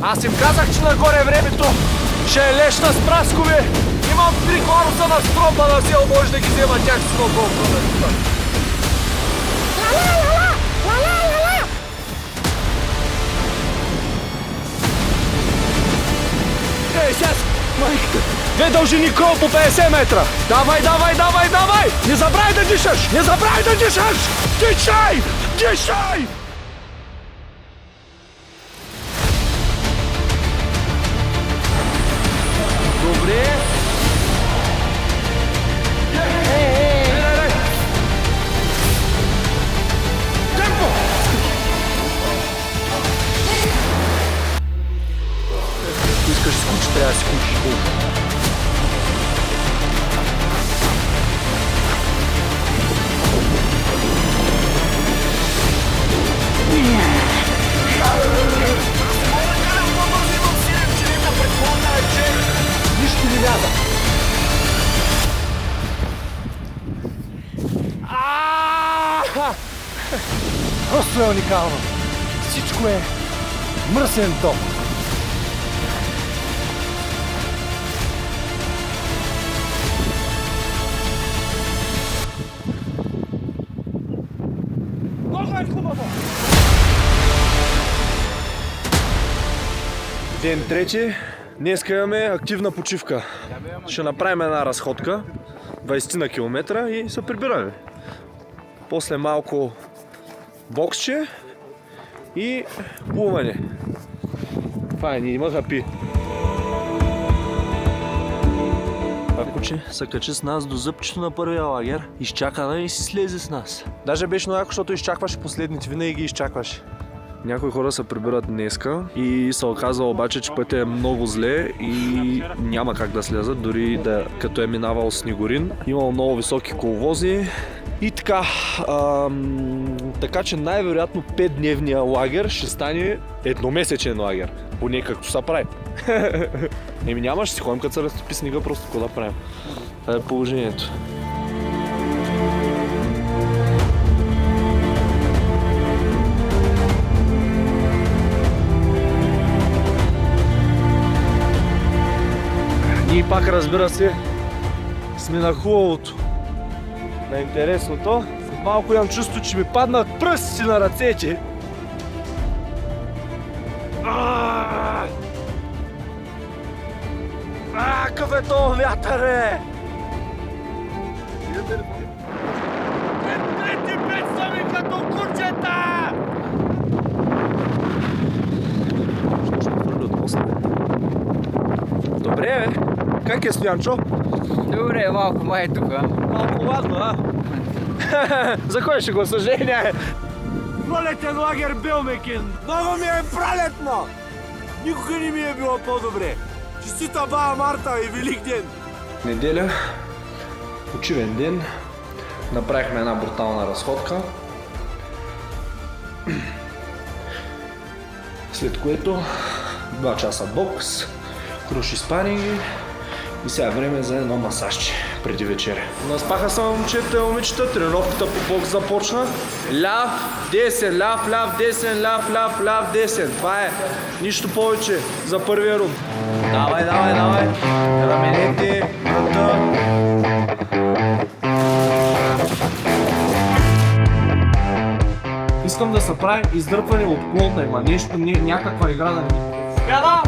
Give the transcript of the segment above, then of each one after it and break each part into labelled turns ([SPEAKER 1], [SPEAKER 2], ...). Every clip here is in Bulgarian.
[SPEAKER 1] Аз им казах, че нагоре времето ще е леща с праскови. Имам 3 кларуса на стромба на сел, може да ги взема тях с много колко. Ей, сега, майката! 2 дължини крол по 50 метра! Давай, давай, давай, давай! Не забравяй да дишаш! Не забравяй да дишаш! Дишай! Дишай! Добре! Темпо! Ако искаш скучи, трябва да си скучиш хубаво. Нищо не ляда. Просто е уникално. Всичко е мръсен дом. Много е хубаво! Ден трети. Днес имаме активна почивка. Ще направим една разходка, 20 на километра и се прибираме. После малко боксче и плуване. Файни, има хапи. Куче се качи с нас до зъбчето на първия лагер, изчака да и си слезе с нас. Даже беше много яко, защото изчакваше последните, винаги ги изчакваше. Някои хора се прибират днеска и се оказва обаче, че пътя е много зле и няма как да слязат, дори да като е минавал снегорин. Имал много високи коловози и така. Така че най-вероятно 5-дневния лагер ще стане едномесечен лагер. Поне както се прави. Еми няма, ще си ходим като се разтопи снега, просто какво да правим. Това е положението. Ние пак, разбира се, сме на хубавото, на интересното. Малко имам чувство, че ми паднат пръстите на ръцете. Какъв е този вятър, е! Пет са ми като кучета! Добре, бе. Как е, Стоянчо?
[SPEAKER 2] Добре, малко май е тука.
[SPEAKER 1] Малко ладно, а? За кой ще го съженя? Пролетен лагер Белмекен! Много ми е пролетно! Никога не ми е било по-добре! Честита Баба Марта и Велик ден! Неделя, почивен ден. Направихме една брутална разходка. След което 2 часа бокс, круши спаринги и сега време за едно масажче преди вечеря. Наспаха са момчета и момичета, тренировката по бокс започна. Ляв, десен, ляв, ляв, десен, ляв, ляв, ляв, десен. Това е нищо повече за първия рунд. Давай, давай, давай. Раменете, врата. Искам да се прави издърпване от плота, има нещо, някаква игра да ни... Пяда!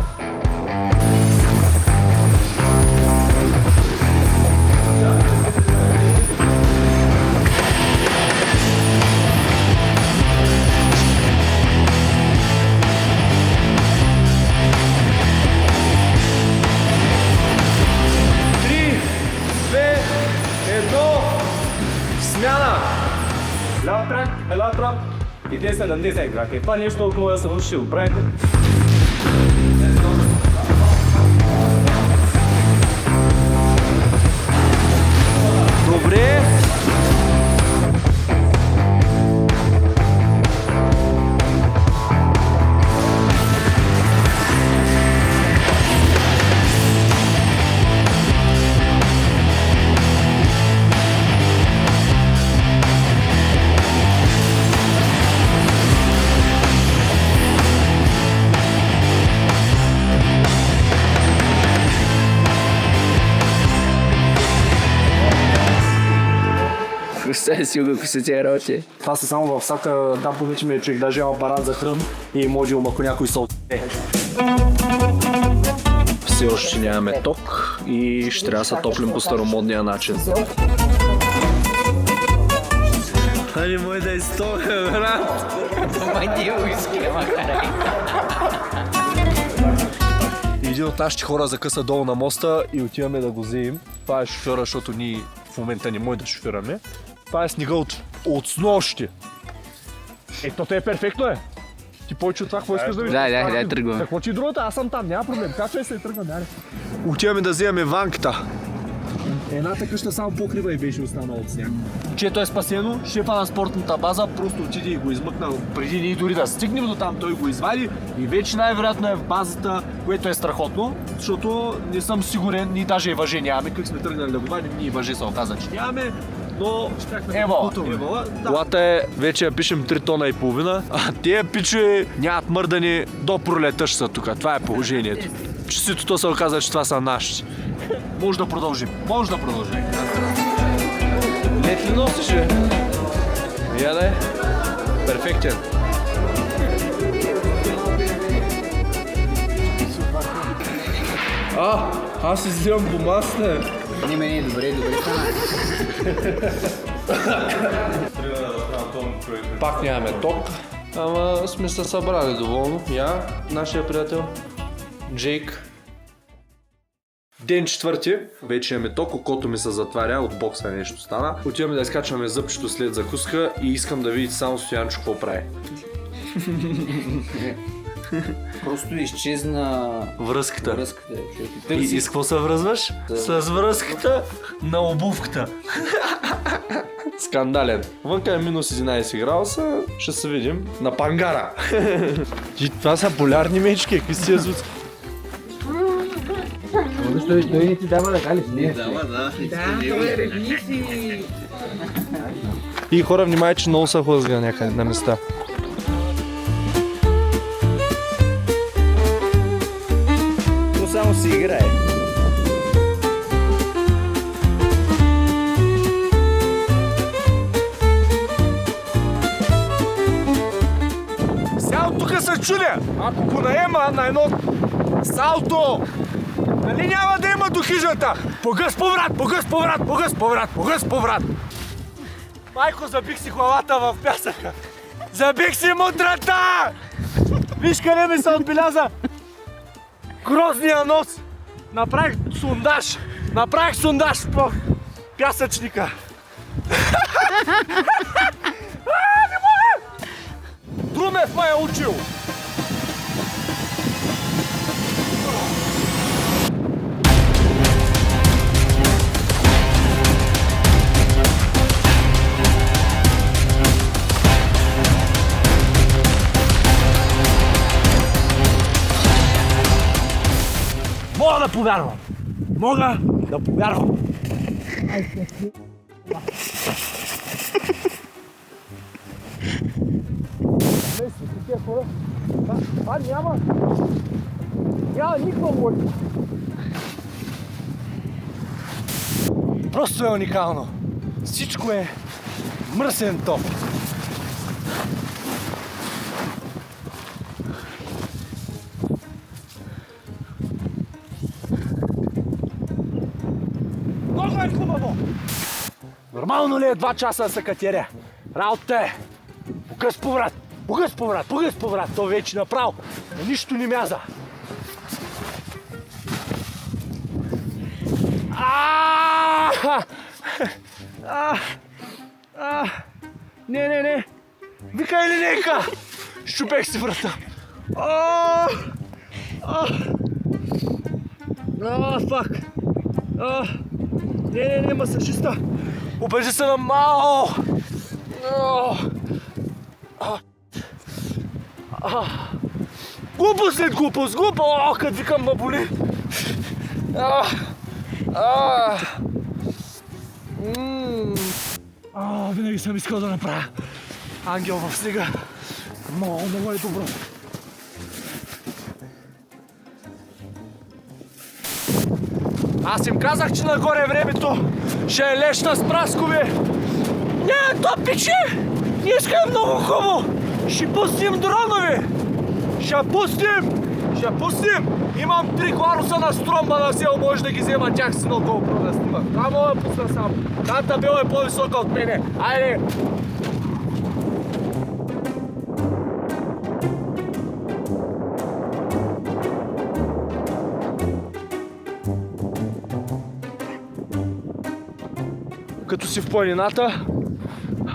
[SPEAKER 1] Смяна! Лява трак, ела трак и 10 крака. И това нещо около да се учи, правите. Добре!
[SPEAKER 2] Це си го кусите роче.
[SPEAKER 1] Това са само във всяка, там помичаме, че даже има апарат за хран и може ако някой сол. Все още нямаме ток и ще трябва да се топлим по старомодния начин. Ани мой да изтопя, брат!
[SPEAKER 2] Помади уиски, макарай.
[SPEAKER 1] Един от нашите хора закъса долу на моста и отиваме да го вземем. Това е шофьора, защото ние в момента не може да шофираме. Това е снега от снощи. Ето те е перфектно е. Ти повече от това, какво искаш да видиш?
[SPEAKER 2] Дай, тръгваме.
[SPEAKER 1] Какво че и другата? Аз съм там, няма проблем. Качвай се и тръгвам, дай. Отиваме да вземем ванката. Едната къща само покрива и беше останала от сняг. Чето е спасено, шефа на спортната база просто отиде и го измъкна преди ние дори да стигнем до там, той го извади и вече най-вероятно е в базата, което е страхотно, защото не съм сигурен, ние даже и въже нямаме, как сме тръгнали да го вадим, ние въже се оказа, че нямаме, но евала. Колата е, вече я пишем 3 тона и половина, а тия пичове нямат мърдани до пролета ще са тук, това е положението. Честитото се оказа, че това са нашите. Може да продължим. Лед ли носиш, бе? Я да е. Перфектен. Аз излизам по масата.
[SPEAKER 2] Не, добре стана.
[SPEAKER 1] Пак нямаме ток, ама сме се събрали доволно. Я, нашия приятел, Джейк. Ден 4, вече имаме ток, окото ми се затваря, от бокса нещо стана. Отиваме да изкачваме зъбчето след закуска и искам да видите само Стоянчо какво прави.
[SPEAKER 2] Просто изчезна
[SPEAKER 1] Връзката.
[SPEAKER 2] човек.
[SPEAKER 1] И с какво се връзваш? С връзката на обувката. Скандален. Вънка е минус 11 градуса, ще се видим на пангара. И това са полярни мечки, какви си язуци.
[SPEAKER 2] Той не ти дава да калиш, не?
[SPEAKER 1] И хора, внимайте, че много са хлъзга някъде на места.
[SPEAKER 2] То само си играе.
[SPEAKER 1] Сега от тук се чудя, ако го наема на едно салто, нали няма да има до хижата? Погъс поврат! Майко, забих си главата в пясъка! Забих си мутрата! Виж къде ми се отбеляза грозния нос! Направих сондаж по пясъчника! Не мога! Друмев ме е учил! Мога да повярвам! Няма никаква логика. Просто е уникално. Всичко е мръсен топ. Много е хубаво! Нормално ли е 2 часа да се катеря? Работа е! Погъс поврат! То вече направо. Нищо не мяза. Не. Вика или нека! Щупех си врата. Фак. Не, масажиста. Обежи се на Мао. Глупост след глупост. Като викам ма боли. Винаги съм искал да направя ангел в снега. Много е добро. Аз им казах, че нагоре времето ще е леща с праскови. Не! то пече! Днеска е много хубаво! Ще пустим дронове! Ще пустим! Имам 3 гладуса на стромба на село, може да ги взема тях си на GoPro да снимам. Това мога да пусна само. Тата Бел е по-висока от мене. Айде! Като си в планината,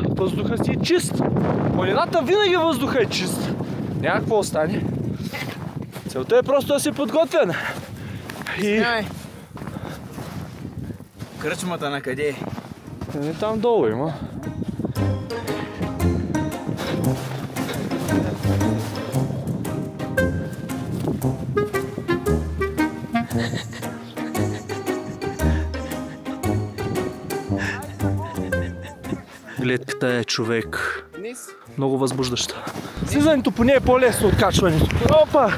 [SPEAKER 1] въздухът си е чист. В планината винаги въздухът е чист. Няма какво остане. Целта е просто да си подготвен. И...
[SPEAKER 2] Кръчмата на къде е?
[SPEAKER 1] Не, там долу има. Гледката е човек. Много възбуждаща. Слизането по нея е по-лесно от качването. Опа!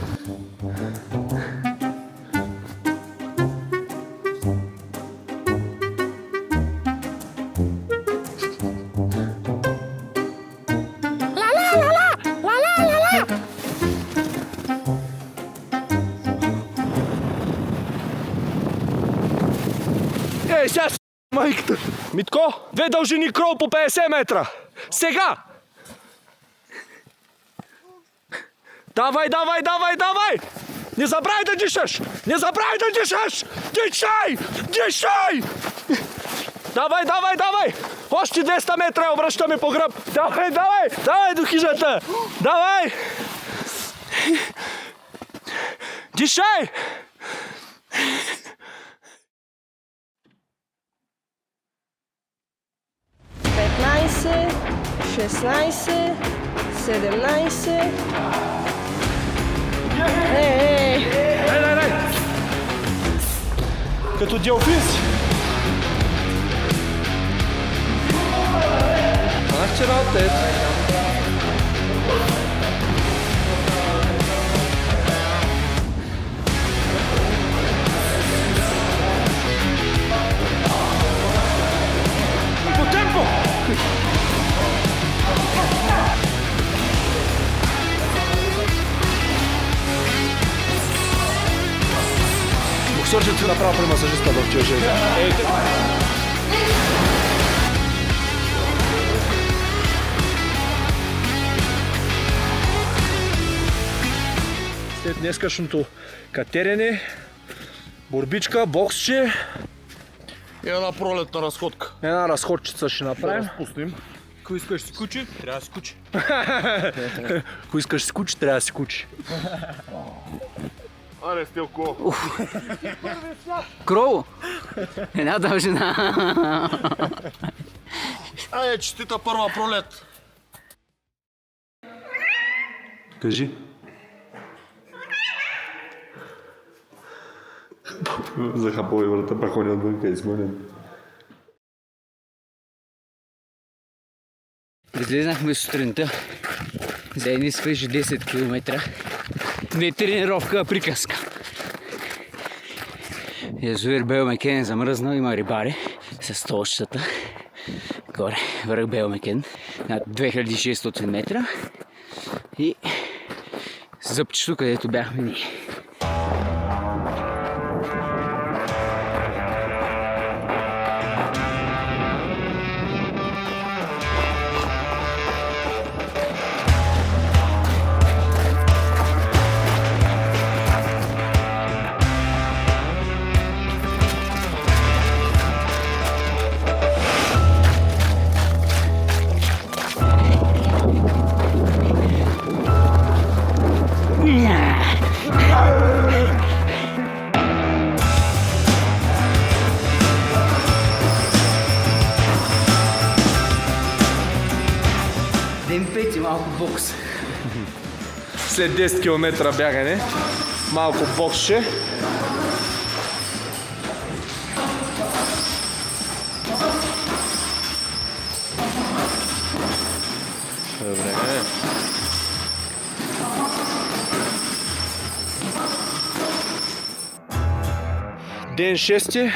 [SPEAKER 1] Ей, сега майката! Митко, 2 дължини крол по 50 метра! Сега! Давай! Не забравяй да дишаш! Дишай! Давай! Още 200 метра обръщаме по гръб! Давай до хижата! Давай! Дишай!
[SPEAKER 3] Петнайсет, 16, 17. Ей!
[SPEAKER 1] Дай! Като делфин си! Знаеш, че работа е? По темпо! Боксерът си направо при масажиста в чужега. След днескашното катерене, борбичка, боксче.
[SPEAKER 4] И една пролетна разходка.
[SPEAKER 1] Една разходчица ще направим.
[SPEAKER 4] Пуснем. Ако искаш си кучи, трябва да си кучи.
[SPEAKER 1] Ако искаш си кучи, трябва да си кучи.
[SPEAKER 4] Аре, Стелко.
[SPEAKER 2] Крол! Една дължина.
[SPEAKER 4] Айде, честита първа пролет.
[SPEAKER 1] Кажи. Захапал и врата, пак ходи отвънка и смънен.
[SPEAKER 2] Излезнахме сутринта за едни свежи 10 км. Не тренировка, а приказка. Язовир Белмекен е замръзнал, има рибари с толщата. Горе, върх Белмекен, над 2600 метра. И зъбчето, където бяхме ние. Ден пети, малко бокс.
[SPEAKER 1] След 10 км бягане, малко боксче. Добре. Ден 6.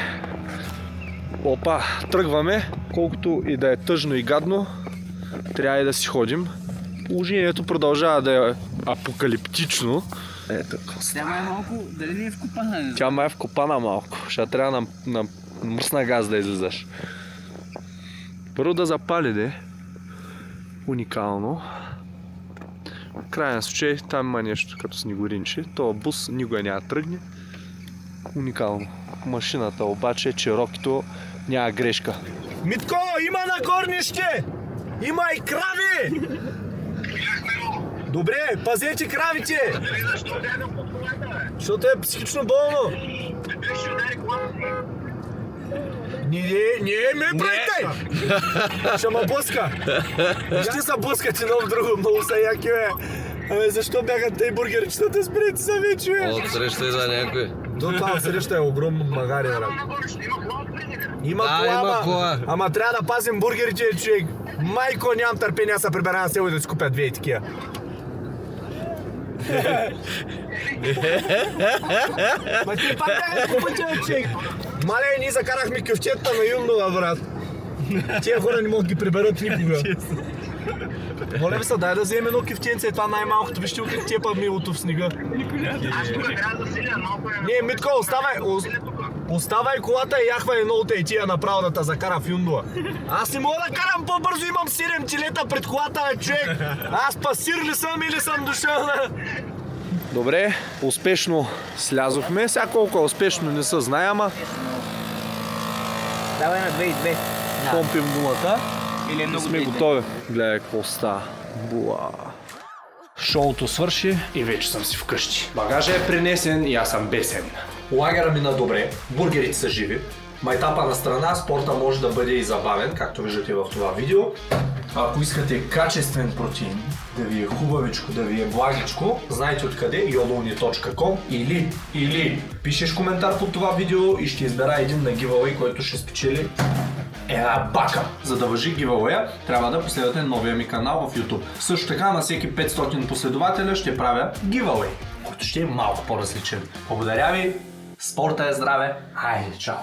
[SPEAKER 1] Опа, тръгваме. колкото и да е тъжно и гадно, трябва и да си ходим. Положението продължава да е апокалиптично. Ето Коста.
[SPEAKER 2] Тя е малко, дали не е вкопана?
[SPEAKER 1] Тя ме е вкопана малко. Ще трябва на мръсна газ да излизаш. Първо да запали, де. Уникално. В крайен случай, там има нещо като снегоринче. Това бус никога няма тръгне. Уникално. Машината обаче е черокито, няма грешка.
[SPEAKER 5] Митко, има на горнище! Има и крави! Добре, пазете кравите! Защото е психично болно. Не ме правите! Ще ма блъска! Ще се блъскате много друго, много са яки, бе! Абе, защо бяха тъй бургерчетата, спрете са вече, бе!
[SPEAKER 6] Отсреща и за някой.
[SPEAKER 5] До това отсреща е огромно магари, бе. Има
[SPEAKER 6] Да,
[SPEAKER 5] кола,
[SPEAKER 6] има кола.
[SPEAKER 5] ама трябва да пазим бургерите, човек. Майко, нямам търпение, аз се прибера на село и да си купя две и такива. Ма ти пак да купа тя, човек. Мале, ние закарахме кюфчета на Юндова, брат. Тия хора не могат ги приберат никога. Моля ви се, дай да вземем едно кюфтенце, това най-малкото, вижте как тепа милото в снега. Не, Митко, оставай колата и яхвай едното и тия направо да те закара в Юндова. Аз не мога да карам по-бързо, имам 7 телета пред колата, бе, човек. Аз пасир ли съм или съм дошъл на...
[SPEAKER 1] Добре, успешно слязохме. Сега колко е успешно не се знае, ама
[SPEAKER 2] Давай на 2 и 2.
[SPEAKER 1] помпим думата.
[SPEAKER 2] Или е много
[SPEAKER 1] Сме готови. Гледай какво става. Буа. Шоуто свърши и вече съм си вкъщи. Багажа е принесен и аз съм бесен. Лагера мина добре, бургерите са живи. Майтапа на страна, спорта може да бъде и забавен, както виждате в това видео. Ако искате качествен протеин, да ви е хубавичко, да ви е благичко, знаете откъде, yodolni.com или пишеш коментар под това видео и ще избера един на giveaway, който ще спечели една бака. За да важи giveaway, трябва да последвате новия ми канал в YouTube. Също така на всеки 500 последователя ще правя giveaway, който ще е малко по-различен. Благодаря ви, спорта е здраве, хайде, чао!